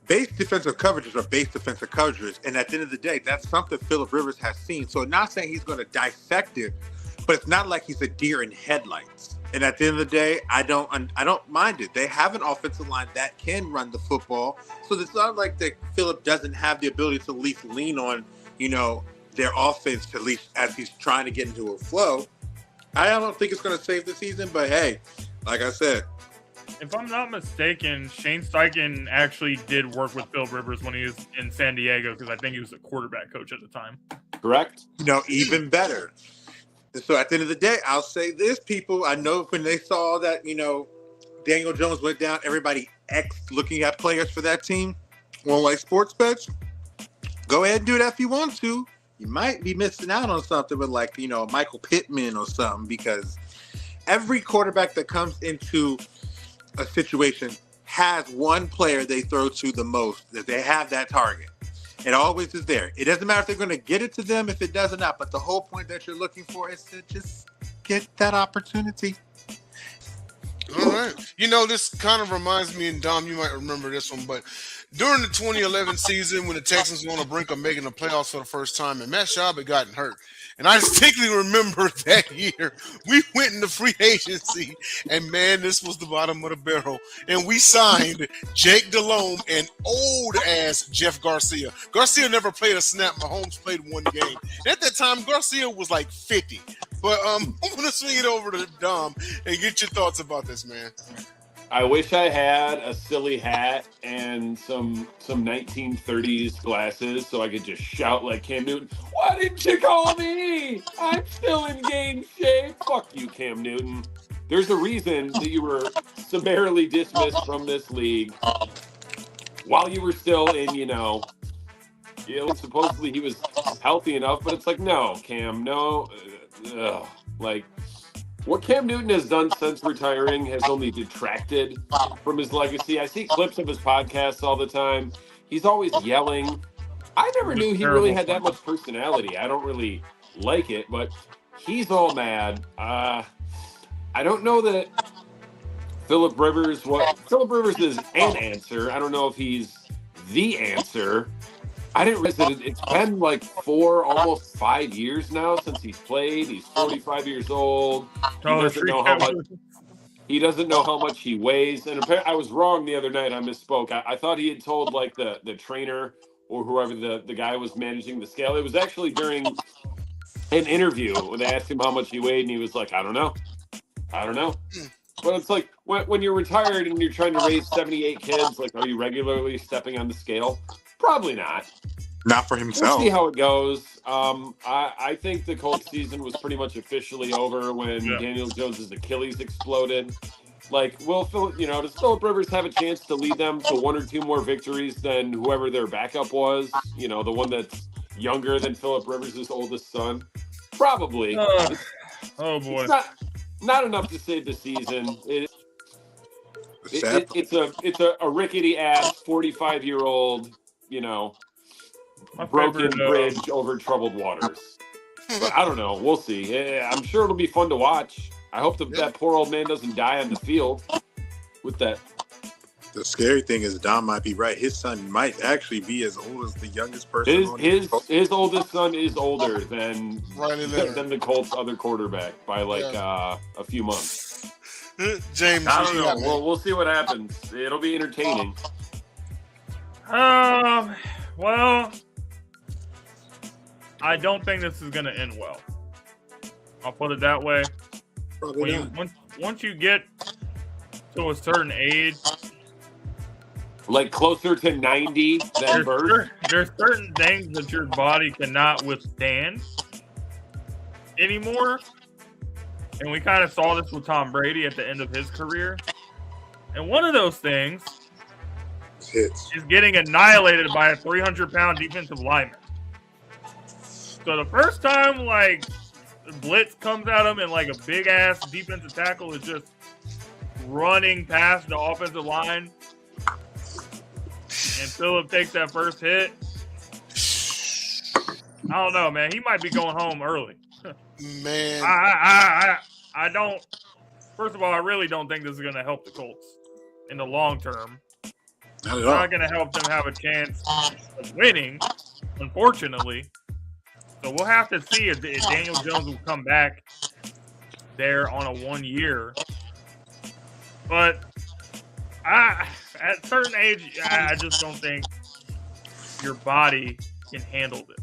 base defensive coverages are base defensive coverages, and at the end of the day, that's something Phillip Rivers has seen. So, not saying he's going to dissect it, but it's not like he's a deer in headlights. And at the end of the day, I don't mind it. They have an offensive line that can run the football, so it's not like that Phillip doesn't have the ability to at least lean on, their offense to at least as he's trying to get into a flow. I don't think it's going to save the season, but hey, like I said. If I'm not mistaken, Shane Steichen actually did work with Phil Rivers when he was in San Diego because I think he was a quarterback coach at the time. Correct? Even better. So at the end of the day, I'll say this, people. I know when they saw that, Daniel Jones went down, everybody looking at players for that team on like sports bets. Go ahead and do that if you want to. You might be missing out on something with like, Michael Pittman or something, because every quarterback that comes into a situation has one player they throw to the most, that they have that target. It always is there. It doesn't matter if they're going to get it to them, if it does or not, but the whole point that you're looking for is to just get that opportunity. All right. This kind of reminds me, and Dom, you might remember this one, but during the 2011 season when the Texans were on the brink of making the playoffs for the first time and Matt Schaub had gotten hurt, and I distinctly remember that year we went into free agency, and man, this was the bottom of the barrel. And we signed Jake Delhomme and old-ass Jeff Garcia. Garcia never played a snap. Mahomes played one game. And at that time, Garcia was like 50. But I'm going to swing it over to Dom and get your thoughts about this, man. I wish I had a silly hat and some 1930s glasses so I could just shout like Cam Newton, "Why didn't you call me? I'm still in game shape." Fuck you, Cam Newton. There's a reason that you were summarily dismissed from this league while you were still in, supposedly he was healthy enough, but it's like, no, Cam, no. What Cam Newton has done since retiring has only detracted from his legacy. I see clips of his podcasts all the time. He's always yelling. I never knew he really had that much personality. I don't really like it, but he's all mad. I don't know that Phillip Rivers is an answer. I don't know if he's the answer. I didn't realize that it's been like almost 5 years now since he's played. He's 45 years old. He doesn't know how much he weighs. And apparently, I was wrong the other night. I misspoke. I thought he had told like the trainer or whoever the guy was managing the scale. It was actually during an interview when they asked him how much he weighed, and he was like, I don't know. But it's like when you're retired and you're trying to raise 78 kids, like, are you regularly stepping on the scale? Probably not. Not for himself. We'll see how it goes. I think the Colts season was pretty much officially over when Daniel Jones' Achilles exploded. Like, does Phillip Rivers have a chance to lead them to one or two more victories than whoever their backup was? The one that's younger than Phillip Rivers' oldest son? Probably. Oh boy. It's not enough to save the season. It's a rickety ass 45-year-old, broken bridge over troubled waters. But I don't know. We'll see. I'm sure it'll be fun to watch. I hope that poor old man doesn't die on the field with that. The scary thing is Dom might be right. His son might actually be as old as the youngest person. His oldest son is older than the Colts' other quarterback by a few months. James, I don't know. We'll see what happens. It'll be entertaining. Well, I don't think this is going to end well. I'll put it that way. Once you get to a certain age, like closer to 90 than birth, there's certain things that your body cannot withstand anymore. And we kind of saw this with Tom Brady at the end of his career. And one of those things is getting annihilated by a 300-pound defensive lineman. So the first time, blitz comes at him and, a big-ass defensive tackle is just running past the offensive line, and Phillip takes that first hit, I don't know, man. He might be going home early. Man. I First of all, I really don't think this is going to help the Colts in the long term. Not at It's all. not going to help them have a chance of winning, unfortunately. So we'll have to see if Daniel Jones will come back there on a 1 year. But at a certain age, I just don't think your body can handle this.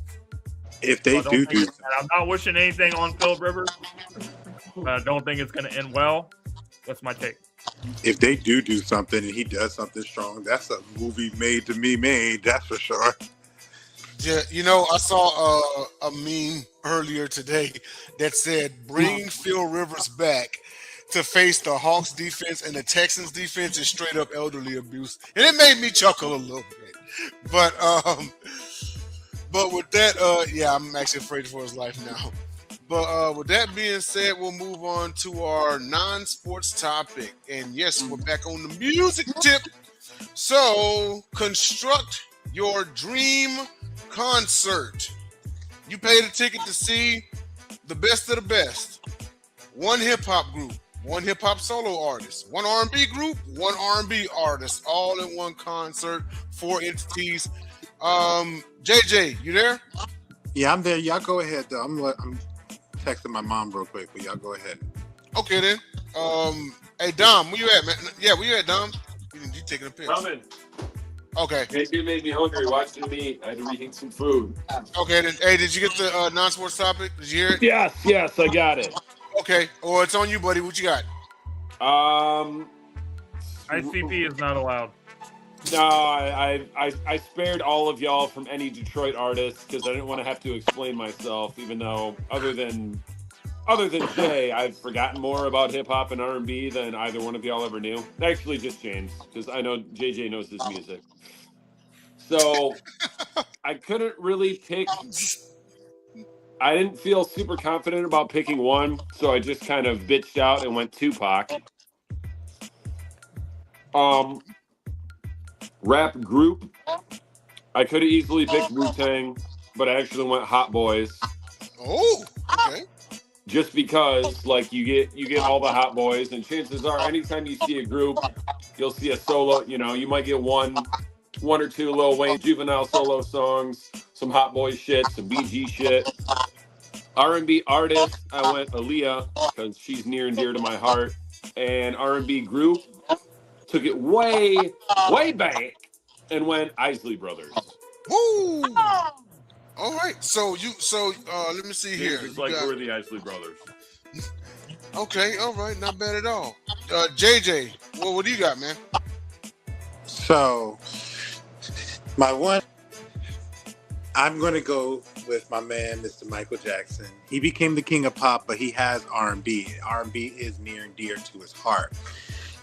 If they do, I'm not wishing anything on Philip Rivers. I don't think it's going to end well. That's my take. if they do something and he does something strong, that's a movie made to be made. That's for sure. Yeah, I saw a meme earlier today that said bringing Phil Rivers back to face the Hawks defense and the Texans defense is straight up elderly abuse, and it made me chuckle a little bit. But with that, I'm actually afraid for his life now. But with that being said, we'll move on to our non-sports topic. And yes, we're back on the music tip. So, construct your dream concert. You paid a ticket to see the best of the best. One hip-hop group, one hip-hop solo artist, one R&B group, one R&B artist, all in one concert, 4 entities. JJ, you there? Yeah, I'm there. Y'all go ahead, though. I'm texting my mom real quick, but y'all go ahead. Okay, then. Hey, Dom, where you at, man? Yeah, where you at, Dom? You taking a pic? Coming. Okay. It made me hungry watching me. I had to reheat some food. Okay, then. Hey, did you get the non-sports topic? Did you hear it? Yes, I got it. Okay. Well, it's on you, buddy. What you got? ICP is not allowed. No, I spared all of y'all from any Detroit artists because I didn't want to have to explain myself. Even though, other than Jay, I've forgotten more about hip hop and R&B than either one of y'all ever knew. Actually, just James, because I know JJ knows his music. So I couldn't really pick. I didn't feel super confident about picking one, so I just kind of bitched out and went Tupac. Rap group, I could have easily picked Wu-Tang, but I actually went Hot Boys. Oh, okay. Just because, like, you get all the Hot Boys, and chances are, anytime you see a group, you'll see a solo. You might get one or two Lil Wayne Juvenile solo songs, some Hot Boys shit, some BG shit. R&B artist, I went Aaliyah because she's near and dear to my heart, and R&B group took it way back and went Isley Brothers. Woo! All right. So let me see here. It's like we're the Isley Brothers. Okay. All right. Not bad at all. JJ, well, what do you got, man? So, my one, I'm going to go with my man, Mr. Michael Jackson. He became the king of pop, but he has R&B. R&B is near and dear to his heart.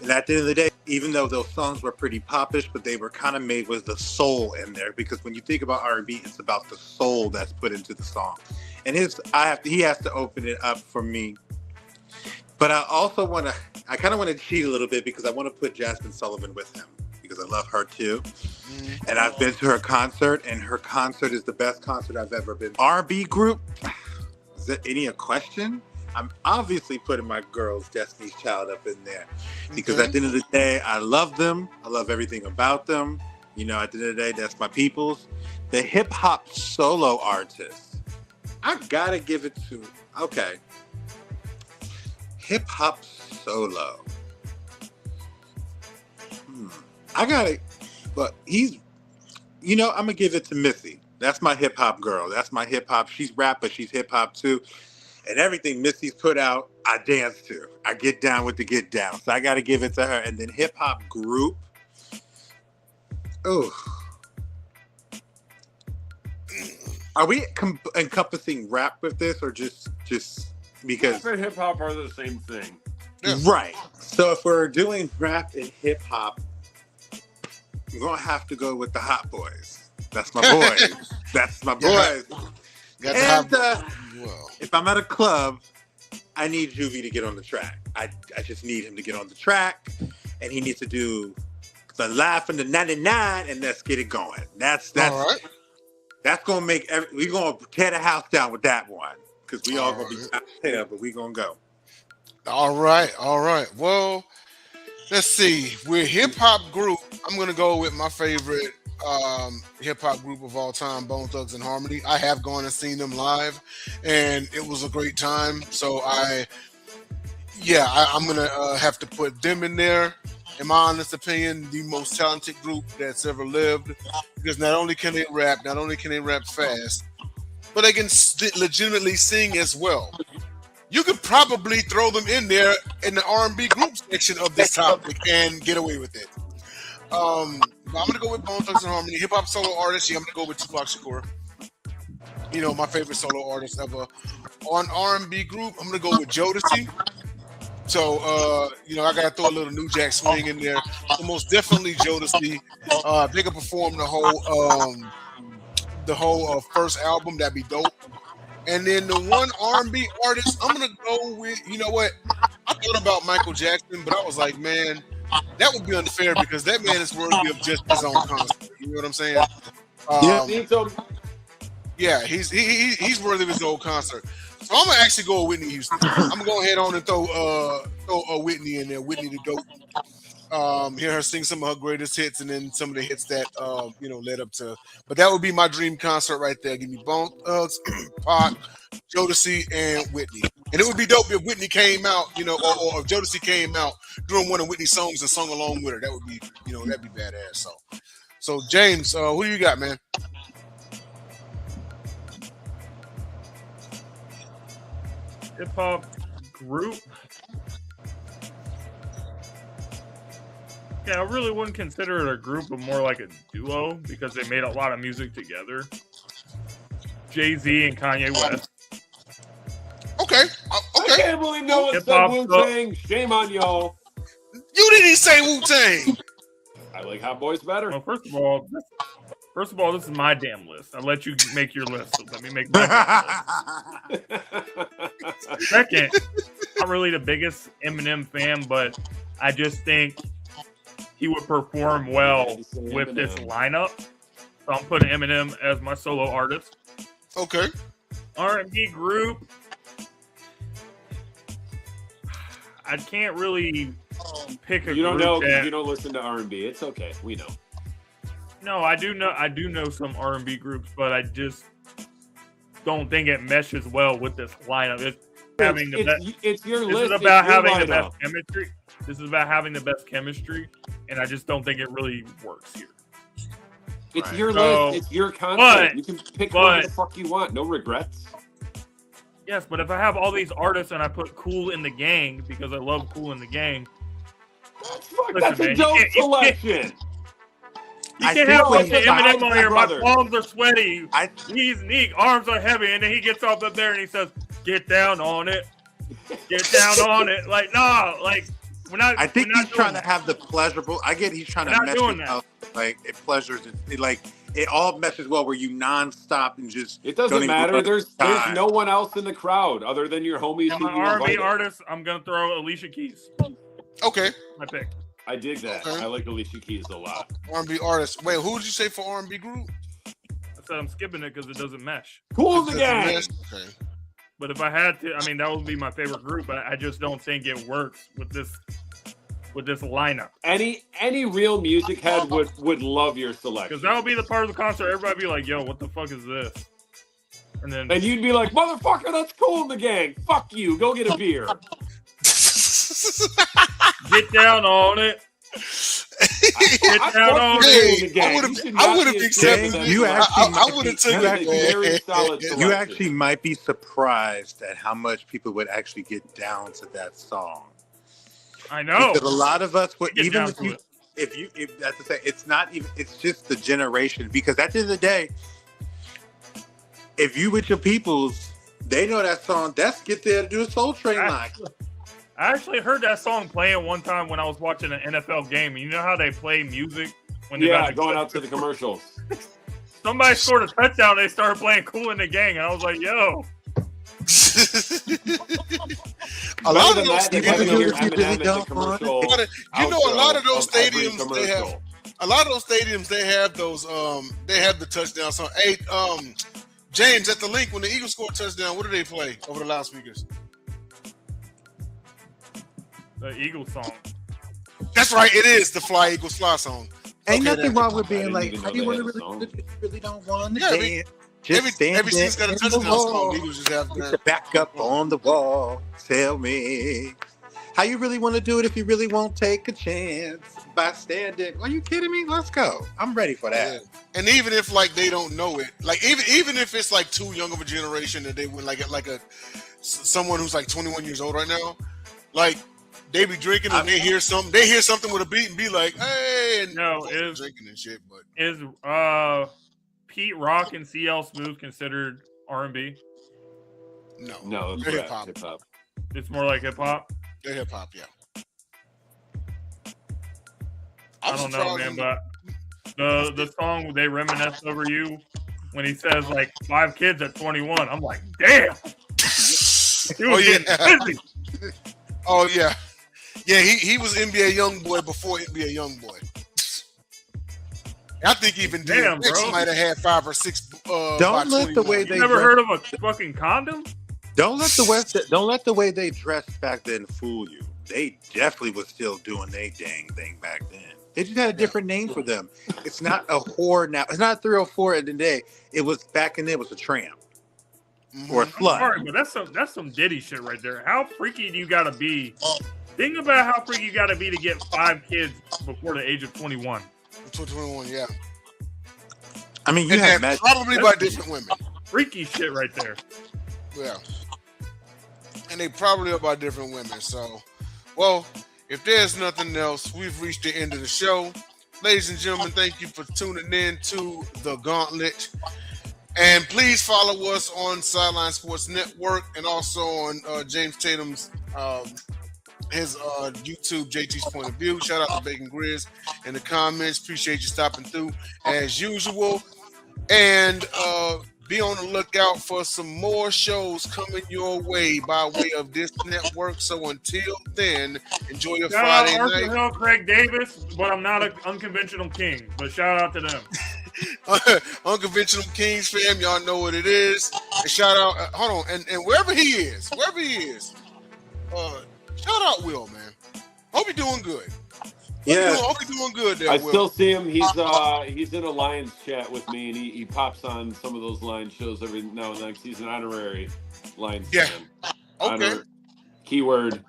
And at the end of the day, even though those songs were pretty popish, but they were kind of made with the soul in there. Because when you think about R&B, it's about the soul that's put into the song. And he has to open it up for me. But I kind of want to cheat a little bit because I want to put Jasmine Sullivan with him because I love her too. And I've been to her concert, and her concert is the best concert I've ever been. R&B group, is there a question? I'm obviously putting my girls, Destiny's Child, up in there because at the end of the day, I love them. I love everything about them. At the end of the day, that's my peoples. The hip hop solo artist, I gotta give it to, hip hop solo. I got it, but I'm gonna give it to Missy. That's my hip hop girl. That's my hip hop. She's rap, but she's hip hop too. And everything Missy's put out, I dance to. I get down with the get down. So I got to give it to her. And then hip hop group. Oh. Are we encompassing rap with this or just because? Rap and hip hop are the same thing. Yeah. Right. So if we're doing rap and hip hop, we're going to have to go with the Hot Boys. That's my boys. That's my boys. And if I'm at a club, I need Juvie to get on the track. I just need him to get on the track, and he needs to do the Live from the 99, and let's get it going. That's all right. That's gonna make we're gonna tear the house down with that one because we all gonna be out there, but we gonna go. All right. Well, let's see. We're hip hop group. I'm gonna go with my favorite hip hop group of all time, Bone Thugs and Harmony. I have gone and seen them live, and it was a great time. So I'm gonna have to put them in there. In my honest opinion, the most talented group that's ever lived, because not only can they rap, not only can they rap fast, but they can legitimately sing as well. You could probably throw them in there in the R&B group section of this topic and get away with it. I'm gonna go with Bone Thugs and Harmony. Hip hop solo artist, I'm gonna go with Tupac Shakur. My favorite solo artist ever. On R&B group, I'm gonna go with Jodeci. So I gotta throw a little New Jack Swing in there. So most definitely Jodeci. They could perform the whole first album. That'd be dope. And then the one R&B artist, I'm gonna go with. You know what? I thought about Michael Jackson, but I was like, man, that would be unfair because that man is worthy of just his own concert. You know what I'm saying? Yeah, he's worthy of his own concert. So I'm gonna actually go with Whitney Houston. I'm gonna go ahead on and throw Whitney in there. Whitney the GOAT. Hear her sing some of her greatest hits, and then some of the hits that led up to. But that would be my dream concert right there. Give me Bone Thugs, Pac, Jodeci, and Whitney. And it would be dope if Whitney came out, or if Jodeci came out doing one of Whitney's songs and sung along with her. That would be, that'd be badass. So James, who do you got, man? Hip hop group. Yeah, I really wouldn't consider it a group, but more like a duo because they made a lot of music together. Jay-Z and Kanye West. Okay. I can't believe no one said Wu-Tang. Shame on y'all. You didn't say Wu-Tang. I like Hot Boys better. Well, first of all, this is my damn list. I let you make your list, so let me make my damn list. Second, I'm not really the biggest Eminem fan, but I just think he would perform well with this lineup. So I'm putting Eminem as my solo artist. Okay. R&B group. I can't really pick a You don't group know because that, you don't listen to R&B. It's okay. We know. No, I do know some R&B groups, but I just don't think it meshes well with this lineup. It's your list. This is about having the best chemistry. This is about having the best chemistry, and I just don't think it really works here. It's your list. It's your content. You can pick whatever the fuck you want. No regrets. Yes, but if I have all these artists and I put Kool in the Gang because I love Kool in the Gang, that's a dope selection. You can't have Eminem on here. My palms are sweaty. He's neat. Arms are heavy, and then he gets off up there and he says, "Get down on it. Get down on it." Like, no, like we're not. I think he's trying to have the pleasurable. I get he's trying to mesh it up. Like it pleasures. It all meshes well where you nonstop and just. It doesn't matter. There's no one else in the crowd other than your homies. And my R&B artist, I'm gonna throw Alicia Keys. Okay. My pick. I dig that. Okay. I like Alicia Keys a lot. R&B artist. Wait, who did you say for R&B group? I said I'm skipping it because it doesn't mesh. Kool in the Gang. Okay. But if I had to, I mean, that would be my favorite group. But I just don't think it works with this lineup. Any real music head would love your selection. Because that would be the part of the concert everybody would be like, "Yo, what the fuck is this?" And you'd be like, "Motherfucker, that's Kool in the Gang. Fuck you. Go get a beer." Get down on it. Get down on it. I would have accepted that. I would have taken it. You actually might be surprised at how much people would actually get down to that song. I know. Because a lot of us would, even if that's to say, it's not even. It's just the generation. Because at the end of the day, if you with your peoples, they know that song. That's Get There to Do a Soul Train line. I actually heard that song playing one time when I was watching an NFL game. You know how they play music when they're going out to the commercials. Somebody scored a touchdown. They started playing Kool in the Gang, and I was like, "Yo." A lot of those stadiums they have those they have the touchdown song. Hey, James, at the link when the Eagles score a touchdown, what do they play over the loudspeakers? The Eagles song. That's right. It is the Fly Eagles Fly song. Ain't Okay, nothing wrong with being like, even how know do you they want had to a song. really, you really don't want to Yeah, dance. Just every season's got a touchdown song. wall. The Eagles just have Get that. your back up on the wall. Tell me how you really want to do it if you really won't take a chance by standing. Are you kidding me? Let's go. I'm ready for that. Yeah. And even if like they don't know it, like even if it's like too young of a generation that they would like someone who's like 21 years old right now, like they be drinking and they hear something with a beat and be like, hey, and No, is drinking and shit. But is Pete Rock and CL Smooth considered R&B? No, it's they're rap, hip hop. hip-hop. It's more like hip hop. They're hip hop, yeah. I don't know, man, but the song they reminisce over you when he says like 5 kids at 21. I'm like, damn. Oh yeah. Oh yeah. Yeah, he was NBA Youngboy before NBA Youngboy. I think even Damn, DMX bro. might have had 5 or 6. Don't let the way they You never heard of a fucking condom? Don't let the way they dressed back then fool you. They definitely was still doing their dang thing back then. They just had a different name for them. It's not a whore now. It's not 304 in the day. It was back in there. It was a tramp or a slut. Sorry, but that's some Diddy shit right there. How freaky do you gotta be? Think about how freaky you gotta be to get 5 kids before the age of 21. 21, yeah. I mean, you And had probably by different women. Freaky shit right there. Yeah. And they probably are by different women. So, well, if there's nothing else, we've reached the end of the show. Ladies and gentlemen, thank you for tuning in to The Gauntlet. And please follow us on Sideline Sports Network and also on James Tatum's his YouTube, JT's Point of View. Shout out to Bacon Grizz in the comments. Appreciate you stopping through as usual. And be on the lookout for some more shows coming your way by way of this network. So until then, enjoy your Shout Friday out Arthur night. Hill, Craig Davis, but I'm not an unconventional king. But shout out to them. Unconventional Kings fam, y'all know what it is. And shout out, hold on, and wherever he is, shout out Will, man. Hope you're doing good. Hope you're doing good there, I Will. still see him. He's in a Lions chat with me, and he pops on some of those Lions shows every now and then. He's an honorary Lions fan. Okay. Keyword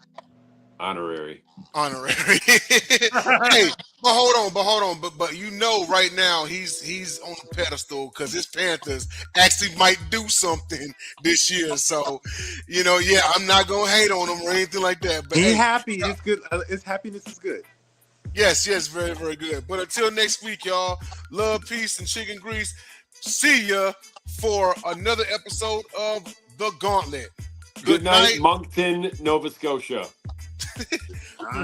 honorary. Honorary. Hey, but hold on. But you know right now he's on the pedestal because his Panthers actually might do something this year. So, I'm not gonna hate on him or anything like that. But He's happy. It's good. His happiness is good. Yes, very, very good. But until next week, y'all, love, peace, and chicken grease. See ya for another episode of The Gauntlet. Good night, Moncton, Nova Scotia.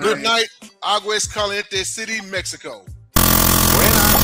Good night, Aguas Calientes City, Mexico. Buenas.